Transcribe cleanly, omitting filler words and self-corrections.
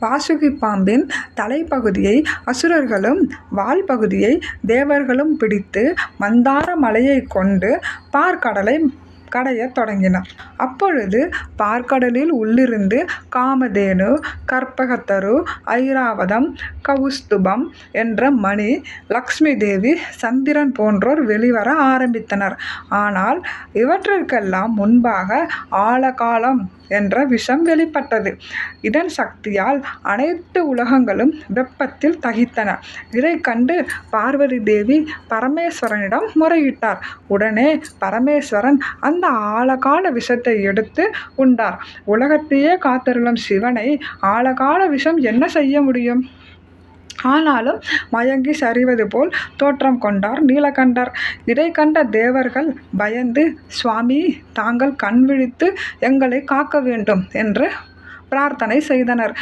வாசுகி பாம்பின் தலைப்பகுதியை அசுரர்களும் வால் பகுதியை தேவர்களும் பிடித்து மந்தார மலையைக் கொண்டு பார்க்கடலை கடையத் தொடங்கினர். அப்பொழுது பார்க்கடலில் உள்ளிருந்து காமதேனு, கற்பகத்தரு, ஐராவதம், கவுஸ்துபம் என்ற மணி, லக்ஷ்மி தேவி, சந்திரன் போன்றோர் வெளிவர ஆரம்பித்தனர். ஆனால் இவற்றிற்கெல்லாம் முன்பாக ஆலகாலம் என்ற விஷம் வெளிப்பட்டது. இதன் சக்தியால் அனைத்து உலகங்களும் வெப்பத்தில் தகித்தன. இதைக் கண்டு பார்வதி தேவி பரமேஸ்வரனிடம் முறையிட்டார். உடனே பரமேஸ்வரன் அந்த ஆலகால விஷத்தை எடுத்து உண்டார். உலகத்தையே காத்தருளும் சிவனை ஆலகால விஷம் என்ன செய்ய முடியும்? ஆனாலும் மயங்கி சரிவது போல் தோற்றம் கொண்டார் நீலகண்டர். இதை கண்ட தேவர்கள் பயந்து, சுவாமி, தாங்கள் கண் விழித்து எங்களை காக்க வேண்டும் என்று பிரார்த்தனை செய்தனர்.